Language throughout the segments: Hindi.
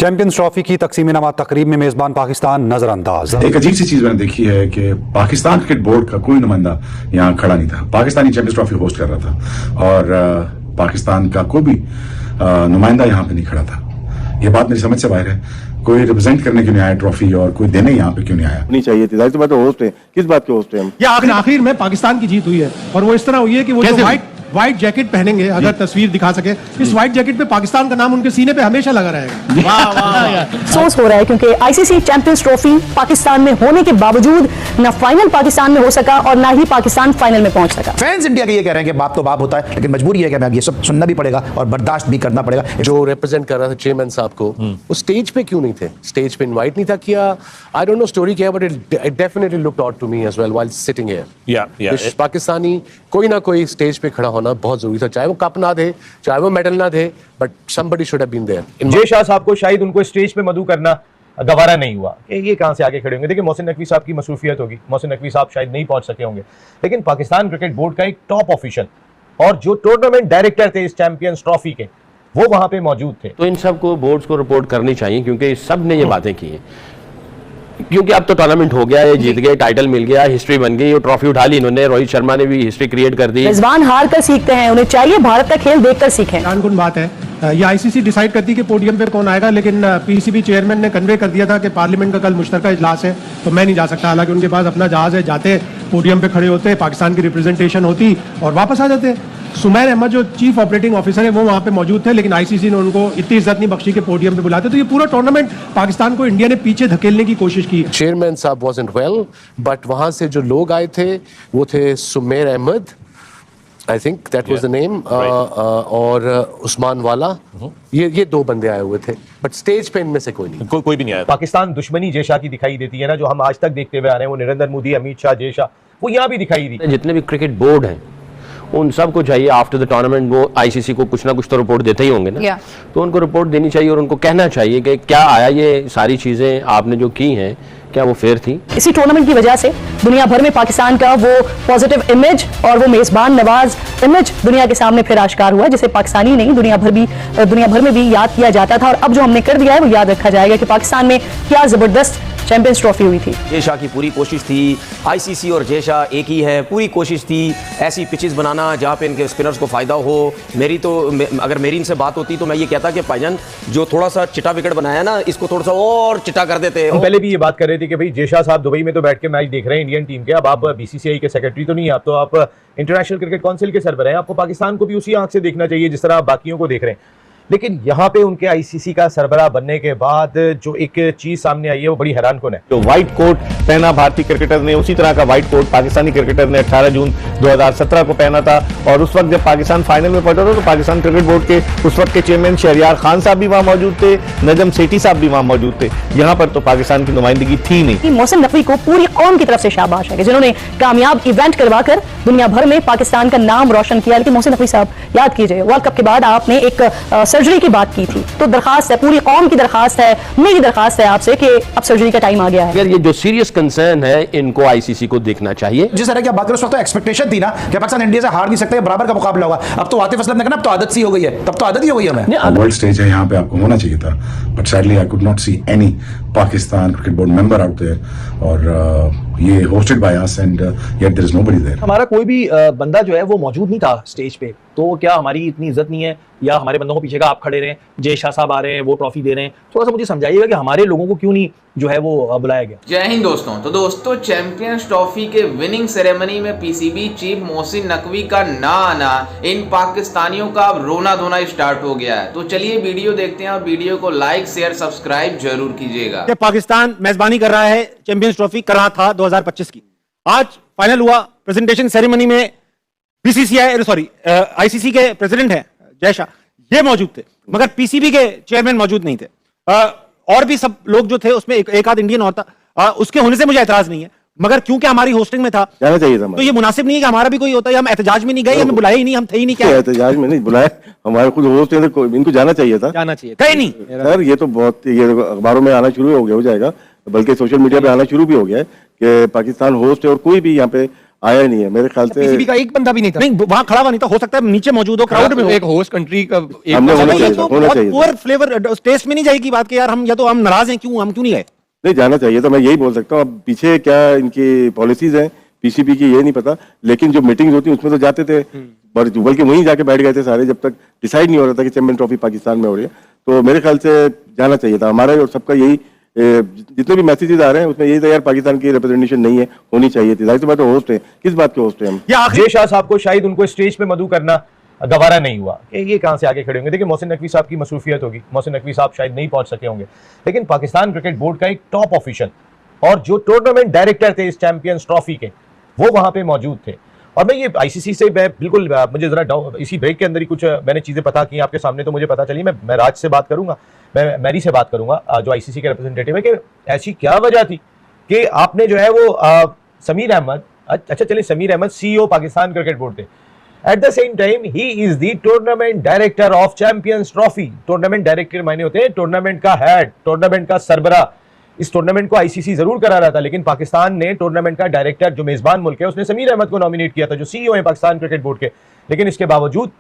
चैंपियंस ट्रॉफी की तकसीम-ए-इनाम तकरीब में मेजबान पाकिस्तान नजरअंदाज। एक अजीब सी चीज मैंने देखी है कि पाकिस्तान क्रिकेट बोर्ड का कोई नुमाइंदा यहाँ खड़ा नहीं था। पाकिस्तानी चैंपियंस ट्रॉफी होस्ट कर रहा था और पाकिस्तान का कोई भी नुमाइंदा यहाँ पे नहीं खड़ा था। ये बात मेरी समझ से बाहर है। कोई रिप्रेजेंट करने क्यों नहीं आया ट्रॉफी और कोई देने यहाँ पे क्यों नहीं आया? नहीं चाहिए थी। जाहिर सी बात है, होस्ट है। किस बात के होस्ट हैं हम? ये आखिर में पाकिस्तान की जीत हुई है और वो इस तरह हुई है कि वो जो व्हाइट जैकेट पहनेंगे, अगर तस्वीर दिखा सके, इस व्हाइट जैकेट पे पाकिस्तान का नाम उनके सीने पे हमेशा लगा रहेगा। वाह वाह। अफसोस हो रहा है क्योंकि आईसीसी चैंपियंस ट्रॉफी पाकिस्तान में होने के बावजूद ना फाइनल पाकिस्तान में हो सका और ना ही पाकिस्तान फाइनल में पहुंच सका। फैंस इंडिया के ये कह रहे हैं कि बाप तो बाप होता है, लेकिन मजबूरी है कि हमें ये सब सुनना भी पड़ेगा और बर्दाश्त भी करना पड़ेगा। जो रिप्रेजेंट कर रहा था चेयरमैन साहब को, वो स्टेज पे क्यों नहीं थे? स्टेज पे इनवाइट नहीं था किया। आई डोंट नो स्टोरी क्या, but it definitely looked odd to me as well while sitting here. Pakistani कोई ना कोई स्टेज पे खड़ा होना बहुत जरूरी था, चाहे वो कप ना दे, चाहे वो मेडल ना दे, but somebody should have been there. Jay Shah साहब को शायद उनको स्टेज पे मधु करना गवारा नहीं हुआ कि ये कहां से आगे खड़े होंगे। देखिए, मोहसिन नकवी साहब की मसरूफियत होगी, मोहसिन नकवी साहब शायद नहीं पहुंच सके होंगे, लेकिन पाकिस्तान क्रिकेट बोर्ड का एक टॉप ऑफिशियल और जो टूर्नामेंट डायरेक्टर थे इस चैंपियंस ट्रॉफी के, वो वहां पे मौजूद थे। तो इन सबको बोर्ड्स को रिपोर्ट करनी चाहिए क्योंकि सब ने ये बातें की हैं। क्योंकि अब तो टूर्नामेंट हो गया है, जीत गए, टाइटल मिल गया, हिस्ट्री बन गई, और ट्रॉफी उठा ली इन्होंने। रोहित शर्मा ने भी हिस्ट्री क्रिएट कर दी। मेजबान हार कर सीखते हैं, उन्हें चाहिए भारत का खेल देखकर सीखें। जानकुन बात है, ये आईसीसी डिसाइड करती है कि पोडियम पे कौन आएगा, लेकिन पीसीबी चेयरमैन ने कन्वे कर दिया था कि पार्लियामेंट का कल मुश्तरका इजलास है तो मैं नहीं जा सकता। हालांकि उनके पास अपना जहाज है, जाते पोडियम पे खड़े होते, पाकिस्तान की रिप्रेजेंटेशन होती और वापस आ जाते। सुमैर अहमद जो चीफ ऑपरेटिंग ऑफिसर है वो वहां पे मौजूद थे, लेकिन आईसीसी ने उनको इतनी इज्जत नहीं बख्शी कि पोडियम पे बुलाते। तो ये पूरा टूर्नामेंट पाकिस्तान को इंडिया ने पीछे धकेलने की कोशिश की। चेयरमैन साहब वाजंट वेल, बट वहां से जो लोग आए थे वो थे Sumer Ahmed, I think that was the name, और उस्मान वाला। ये दो बंदे आए हुए थे, बट स्टेज पे इनमें से कोई नहीं, कोई भी नहीं आया। पाकिस्तान दुश्मनी जय शाह की दिखाई देती है ना, जो हम आज तक देखते हुए आ रहे हैं, वो नरेंद्र मोदी, अमित शाह, जय शाह, वो यहाँ भी दिखाई दी। जितने भी क्रिकेट बोर्ड हैं उन सबको चाहिए आफ्टर द टूर्नामेंट वो आईसीसी को कुछ ना कुछ तो रिपोर्ट देते ही होंगे ना, तो उनको रिपोर्ट देनी चाहिए और उनको कहना चाहिए कि क्या आया, ये सारी चीजें आपने जो की हैं क्या वो फेयर थी। इसी टूर्नामेंट की वजह से दुनिया भर में पाकिस्तान का वो पॉजिटिव इमेज और वो मेजबान नवाज इमेज दुनिया के सामने फिर आश्कार हुआ, जिसे पाकिस्तानी नहीं दुनिया भर में भी याद किया जाता था। और अब जो हमने कर दिया है वो याद रखा जाएगा कि पाकिस्तान में क्या जबरदस्त चैंपियंस ट्रॉफी हुई थी। जय शाह की पूरी कोशिश थी, आईसीसी और जय शाह एक ही है, पूरी कोशिश थी ऐसी पिचेस बनाना जहां पे इनके स्पिनर्स को फायदा हो। अगर मेरी इनसे बात होती तो मैं ये कहता कि भाईजान जो थोड़ा सा चिटा विकेट बनाया ना, इसको थोड़ा सा और चिटा कर देते। हम पहले भी ये बात कर रहे थे कि भाई जय शाह साहब दुबई में तो बैठ के मैच देख रहे हैं इंडियन टीम के, अब आप बीसीसीआई के सेक्रेटरी तो नहीं, आप तो आप इंटरनेशनल क्रिकेट काउंसिल के सरबराह हैं, आपको पाकिस्तान को भी उसी आंख से देखना चाहिए जिस तरह आप बाकियों को देख रहे हैं। लेकिन यहाँ पे उनके आईसीसी का सरबराह बनने के बाद जो एक चीज सामने आई है वो बड़ी हैरानकुन है। जो व्हाइट कोट पहना भारतीय क्रिकेटर ने, उसी तरह का व्हाइट कोट पाकिस्तानी क्रिकेटर ने 18 जून 2017 को पहना था। और उस वक्त जब पाकिस्तान फाइनल में पहुंचा था तो पाकिस्तान क्रिकेट बोर्ड के उस वक्त के चेयरमैन शहरयार खान साहब भी वहां मौजूद थे, नजम सेठी साहब भी वहां मौजूद थे। यहाँ पर तो पाकिस्तान की नुमाइंदगी थी नहीं। मोहसिन नकवी को पूरी कौम की तरफ से शाबाश है कि जिन्होंने कामयाब इवेंट करवाकर दुनिया भर में पाकिस्तान का नाम रोशन किया। लेकिन मोहसिन नकवी साहब, याद कीजिए, वर्ल्ड कप के बाद आपने एक सर्जरी की बात की थी, तो दरखास्त है, पूरी कौम की दरखास्त है, मेरी दरखास्त है आपसे कि अब सर्जरी का टाइम आ गया है। अगर ये जो सीरियस कंसर्न है इनको आईसीसी को देखना चाहिए। जिस तरह की बात करें उस वक्त तो एक्सपेक्टेशन थी ना कि पाकिस्तान इंडिया से हार नहीं सकते, बराबर का मुकाबला होगा। अब तो आतिफ असलम ने कहा अब तो आदत सी हो गई है, तब तो आदत ही हो गई हमें। वर्ल्ड स्टेज है, यहाँ पे आपको होना चाहिए था, but sadly I could not see any Pakistan cricket board member out there, और ये hosted by us and yet there is nobody there. हमारा कोई भी बंदा जो है वो मौजूद नहीं था स्टेज पे, तो क्या हमारी इतनी इज्जत नहीं है या हमारे बंदों को पीछे का आप खड़े रहे, जय शाह साहब आ रहे हैं, वो ट्रॉफी दे रहे हैं, थोड़ा सा मुझे समझाइएगा कि हमारे लोगों को क्यों नहीं जो है वो बुलाया गया। जय हिंद दोस्तों। तो दोस्तों, चैंपियंस ट्रॉफी के विनिंग सेरेमनी में पीसीबी चीफ मोहसिन नकवी का ना आना इन पाकिस्तानियों का अब रोना धोना स्टार्ट हो गया है। तो चलिए वीडियो देखते हैं और वीडियो को लाइक शेयर सब्सक्राइब जरूर कीजिएगा। पाकिस्तान मेजबानी कर रहा है चैंपियंस ट्रॉफी, कर रहा था 2025 की, आज फाइनल हुआ। प्रेजेंटेशन सेरेमनी में आईसीसी के प्रेसिडेंट है जय शाह, ये मौजूद थे, मगर पीसीबी के चेयरमैन मौजूद नहीं थे। और भी सब लोग जो थे उसमें एक आध इंडियन और था, उसके होने से मुझे एतराज नहीं है, मगर क्योंकि हमारी होस्टिंग में था जाना चाहिए था, तो ये मुनासिब नहीं है कि हमारा भी कोई होता है। हम एहतजाज में नहीं गए, हमें बुलाया ही नहीं, हम थे ही नहीं। क्या एहतजाज में नहीं बुलाया, हमारे खुद होस्ट हैं, इनको जाना चाहिए था, जाना चाहिए, कहीं नहीं सर। ये तो बहुत, ये अखबारों में आना शुरू हो जाएगा, बल्कि सोशल मीडिया पे आना शुरू भी हो गया है कि पाकिस्तान होस्ट है और कोई भी यहाँ पे आया ही नहीं है मेरे ख्याल से। पीसीबी का एक बंदा भी नहीं था, नहीं वहां खड़ा हुआ नहीं था, हो सकता है नीचे मौजूद हो, क्राउड में हो। एक होस्ट कंट्री का हमने होना चाहिए, पुअर फ्लेवर टेस्ट में नहीं जाएगी बात कि यार हम या तो हम नाराज हैं, क्यों हम क्यों नहीं गए। नहीं जाना चाहिए, तो मैं यही बोल सकता हूँ। अब पीछे क्या इनकी पॉलिसीज हैं पीसीबी की ये नहीं पता, लेकिन जो मीटिंग्स होती उसमें तो जाते थे, बल्कि वहीं जाके बैठ गए थे सारे, जब तक डिसाइड नहीं हो रहा था कि चैंपियन ट्रॉफी पाकिस्तान में हो रही है। तो मेरे ख्याल से जाना चाहिए था हमारा और सबका यही, जितने भी मैसेजेस आ रहे हैं उसमें यही था यार पाकिस्तान की रिप्रेजेंटेशन नहीं है, होनी चाहिए थी। जाहिर सी बात है होस्ट है, किस बात के होस्ट है हम। जय शाह साहब को शायद उनको स्टेज पे मधु करना गवारा नहीं हुआ कि ये कहां से आगे खड़े होंगे। देखिए मोहसिन नकवी साहब की मसरूफियत होगी, मोहसिन नकवी साहब शायद नहीं पहुंच सके होंगे, लेकिन पाकिस्तान क्रिकेट बोर्ड का एक टॉप ऑफिशियल और जो टूर्नामेंट डायरेक्टर थे इस चैंपियंस ट्रॉफी के, वो वहां पे मौजूद थे। और मैं ये आईसीसी से मैं बिल्कुल, मुझे जरा इसी ब्रेक के अंदर ही कुछ मैंने चीजें पता की आपके सामने, तो मुझे पता चली। मैं राज से बात करूंगा, मैं मैरी से बात करूंगा जो आईसीसी के रिप्रेजेंटेटिव है, कि ऐसी क्या वजह थी कि आपने जो है वो समीर अहमद, अच्छा चलिए Sameer Ahmed CEO Pakistan cricket board थे, at the same time he is the tournament director of Champions Trophy. Tournament director मायने होते हैं टूर्नामेंट का हेड, टूर्नामेंट का सरबरा। इस टूर्नामेंट को आईसीसी जरूर करा रहा था, लेकिन पाकिस्तान ने टूर्नामेंट का डायरेक्टर जो मेजबान मुल्क है उसने समीर अहमद को नॉमिनेट किया था, जो सीईओ है पाकिस्तान क्रिकेट बोर्ड के। लेकिन इसके बावजूद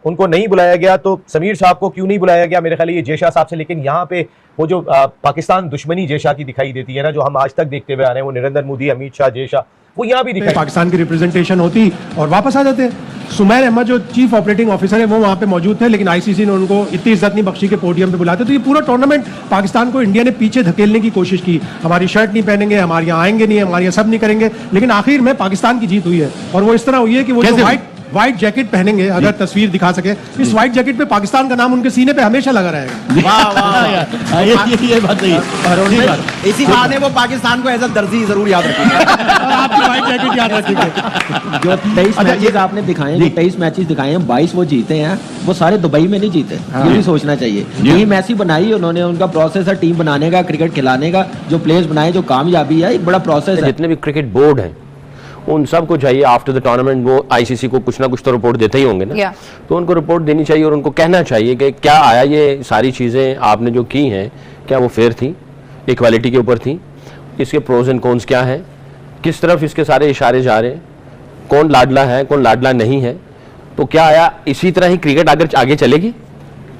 उनको नहीं बुलाया गया। तो समीर साहब को क्यों नहीं बुलाया गया, मेरे ख्याल ये जयशाह साहब से। लेकिन यहाँ पे वो जो पाकिस्तान दुश्मनी जयशाह की दिखाई देती है ना, जो हम आज तक देखते हुए आ रहे हैं, वो नरेंद्र मोदी, अमित शाह, जयशाह, वो यहाँ भी दिखाई। पाकिस्तान की रिप्रेजेंटेशन होती और वापस आ जाते। सुमैर अहमद जो चीफ ऑपरेटिंग ऑफिसर है वो वहां पे मौजूद थे, लेकिन आईसीसी ने उनको इतनी इज्जत नहीं बख्शी के पोडियम पे बुलाते। तो ये पूरा टूर्नामेंट पाकिस्तान को इंडिया ने पीछे धकेलने की कोशिश की, हमारी शर्ट नहीं पहनेंगे, हमारे यहाँ आएंगे नहीं, हमारे यहाँ सब नहीं करेंगे। लेकिन आखिर में पाकिस्तान की जीत हुई है, और वो इस तरह हुई है कि वो जो व्हाइट जैकेट पहनेंगे, अगर तस्वीर दिखा सके, इस व्हाइट जैकेट पे पाकिस्तान का नाम उनके सीने पे हमेशा लगा रहेगा। वाह वाह, ये बात सही है। इसी बहाने वो पाकिस्तान को एज अ दर्जी जरूर याद रखेंगे और आपकी व्हाइट जैकेट याद रखेंगे। जो 23 मैचेस आपने दिखाए हैं, 23 मैचेस दिखाए हैं, 22 वो जीते हैं, वो सारे दुबई में नहीं जीते। ये भी सोचना चाहिए। टीम ऐसी बनाई उन्होंने, उनका प्रोसेस है टीम बनाने का, क्रिकेट खिलाने का, जो प्लेयर्स बनाए, जो कामयाबी है, एक बड़ा प्रोसेस है। जितने भी क्रिकेट बोर्ड हैं उन सबको चाहिए आफ्टर द टूर्नामेंट, वो आईसीसी को कुछ ना कुछ तो रिपोर्ट देते ही होंगे ना, तो उनको रिपोर्ट देनी चाहिए और उनको कहना चाहिए कि क्या आया, ये सारी चीज़ें आपने जो की हैं क्या वो फेयर थी, इक्वालिटी के ऊपर थी, इसके प्रोज एंड कॉन्स क्या हैं, किस तरफ इसके सारे इशारे जा रहे हैं, कौन लाडला है कौन लाडला नहीं है। तो क्या आया इसी तरह ही क्रिकेट अगर आगे चलेगी,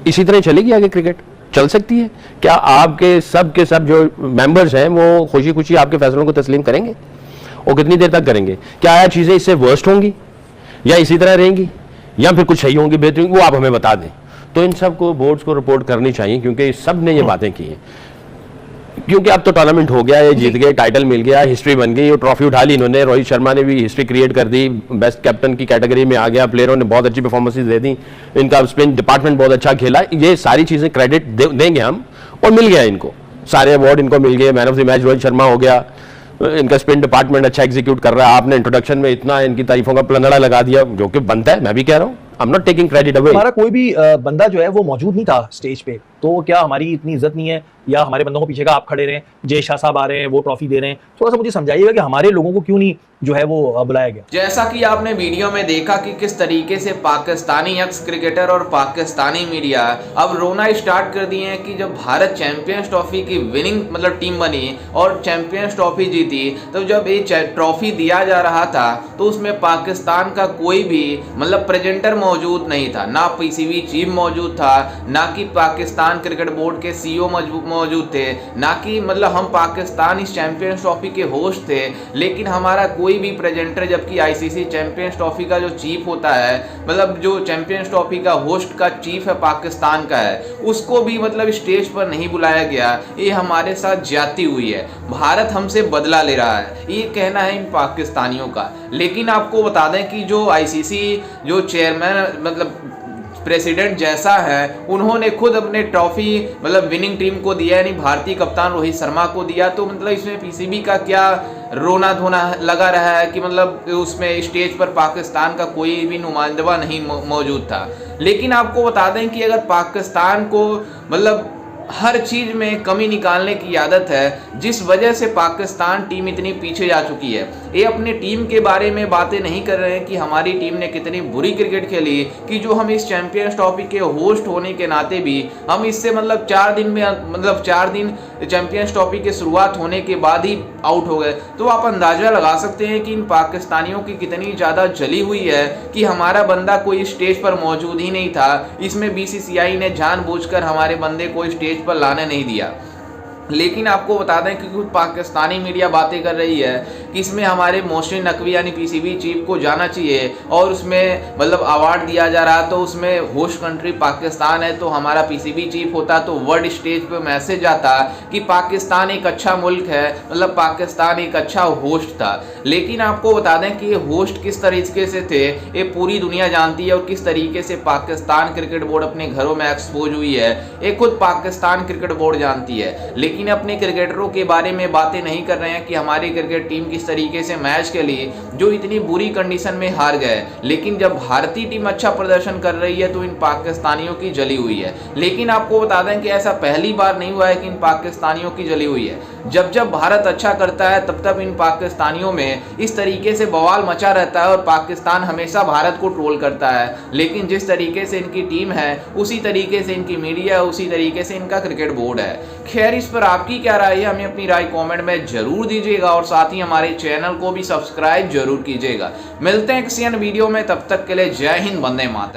इसी तरह चलेगी आगे क्रिकेट चल सकती है? क्या आपके सब के सब जो मेंबर्स हैं वो खुशी खुशी आपके फैसलों को तस्लीम करेंगे और कितनी देर तक करेंगे? क्या आया चीज़ें इससे वर्स्ट होंगी या इसी तरह रहेंगी या फिर कुछ सही होंगी, बेहतर होंगी, वो आप हमें बता दें। तो इन सब को बोर्ड्स को रिपोर्ट करनी चाहिए, क्योंकि सब ने ये बातें की हैं। क्योंकि अब तो टूर्नामेंट हो गया, ये जीत गए, टाइटल मिल गया, हिस्ट्री बन गई, और ट्रॉफी उठा ली इन्होंने। रोहित शर्मा ने भी हिस्ट्री क्रिएट कर दी, बेस्ट कैप्टन की कैटेगरी में आ गया, प्लेयरों ने बहुत अच्छी परफॉर्मेंसेस दे दी, इनका स्पिन डिपार्टमेंट बहुत अच्छा खेला। ये सारी चीज़ें क्रेडिट देंगे हम, और मिल गया इनको, सारे अवार्ड इनको मिल गए। Man of the match Rohit Sharma हो गया, इनका स्पिन डिपार्टमेंट अच्छा एग्जीक्यूट कर रहा है। आपने इंट्रोडक्शन में इतना इनकी तारीफों का प्लंगड़ा लगा दिया, जो कि बनता है, मैं भी कह रहा हूँ। I am not taking credit away. हमारा कोई भी बंदा जो है वो मौजूद नहीं था स्टेज पे, तो क्या हमारी इतनी इज्जत नहीं है, या हमारे बंदों को पीछे का आप खड़े रहे, जय शाह साहब आ रहे हैं, वो ट्रॉफी दे रहे हैं? थोड़ा सा मुझे समझाइएगा कि हमारे लोगों को क्यों नहीं जो है वो बुलाया गया। जैसा कि आपने वीडियो में देखा कि किस तरीके से पाकिस्तानी एक्स क्रिकेटर और पाकिस्तानी मीडिया अब रोना स्टार्ट कर दिए हैं कि जब भारत चैंपियंस ट्रॉफी की विनिंग मतलब टीम बनी और चैंपियंस ट्रॉफी जीती, तो जब ये ट्रॉफी दिया जा रहा था तो उसमें पाकिस्तान का कोई भी मतलब प्रेजेंटर मौजूद नहीं था, ना पीसीबी चीफ मौजूद था, ना कि पाकिस्तान क्रिकेट बोर्ड के सीईओ मौजूद थे, ना कि मतलब हम पाकिस्तान इस चैंपियंस ट्रॉफी के होस्ट थे। लेकिन हमारा कोई भी प्रेजेंटर, जबकि आईसीसी चैंपियंस ट्रॉफी का जो चीफ होता है, मतलब जो चैंपियंस ट्रॉफी का होस्ट का चीफ है पाकिस्तान का है, उसको भी मतलब स्टेज पर नहीं बुलाया गया। ये हमारे साथ ज्यादती हुई है, भारत हमसे बदला ले रहा है, ये कहना है इन पाकिस्तानियों का। लेकिन आपको बता दें कि जो आईसीसी जो चेयरमैन मतलब प्रेसिडेंट जैसा है, उन्होंने खुद अपने ट्रॉफी मतलब विनिंग टीम को दिया, यानी भारतीय कप्तान रोहित शर्मा को दिया। तो मतलब इसमें पीसीबी का क्या रोना धोना लगा रहा है कि मतलब उसमें स्टेज पर पाकिस्तान का कोई भी नुमाइंदा नहीं मौजूद था। लेकिन आपको बता दें कि अगर पाकिस्तान को मतलब हर चीज़ में कमी निकालने की आदत है, जिस वजह से पाकिस्तान टीम इतनी पीछे जा चुकी है। ये अपने टीम के बारे में बातें नहीं कर रहे हैं कि हमारी टीम ने कितनी बुरी क्रिकेट खेली कि जो हम इस चैंपियंस ट्रॉफी के होस्ट होने के नाते भी हम इससे मतलब 4 दिन चैंपियंस ट्रॉफी की शुरुआत होने के बाद ही आउट हो गए। तो आप अंदाजा लगा सकते हैं कि इन पाकिस्तानियों की कितनी ज़्यादा जली हुई है कि हमारा बंदा कोई स्टेज पर मौजूद ही नहीं था। इसमें बीसीसीआई ने जानबूझकर हमारे बंदे को स्टेज पर लाने नहीं दिया। लेकिन आपको बता दें कि कुछ पाकिस्तानी मीडिया बातें कर रही है कि इसमें हमारे मोहसिन नकवी यानी पीसीबी चीफ को जाना चाहिए और उसमें मतलब अवार्ड दिया जा रहा, तो उसमें होस्ट कंट्री पाकिस्तान है, तो हमारा पीसीबी चीफ होता तो वर्ल्ड स्टेज पे मैसेज आता कि पाकिस्तान एक अच्छा मुल्क है, मतलब पाकिस्तान एक अच्छा होस्ट था। लेकिन आपको बता दें कि ये होस्ट किस तरीके से थे ये पूरी दुनिया जानती है और किस तरीके से पाकिस्तान क्रिकेट बोर्ड अपने घरों में एक्सपोज हुई है ये खुद पाकिस्तान क्रिकेट बोर्ड जानती है। लेकिन अपने क्रिकेटरों के बारे में बातें नहीं कर रहे हैं कि हमारी क्रिकेट टीम किस तरीके से मैच खेली जो इतनी बुरी कंडीशन में हार गए। लेकिन जब भारतीय टीम अच्छा प्रदर्शन कर रही है तो इन पाकिस्तानियों की जली हुई है। लेकिन आपको बता दें कि ऐसा पहली बार नहीं हुआ है कि इन पाकिस्तानियों की जली हुई है। जब जब भारत अच्छा करता है तब तब इन पाकिस्तानियों में इस तरीके से बवाल मचा रहता है और पाकिस्तान हमेशा भारत को ट्रोल करता है। लेकिन जिस तरीके से इनकी टीम है उसी तरीके से इनकी मीडिया है, उसी तरीके से इनका क्रिकेट बोर्ड है। खैर, इस पर आपकी क्या राय है हमें अपनी राय कमेंट में जरूर दीजिएगा और साथ ही हमारे चैनल को भी सब्सक्राइब जरूर कीजिएगा। मिलते हैं किसी अन्य वीडियो में, तब तक के लिए जय हिंद, वंदे मातरम।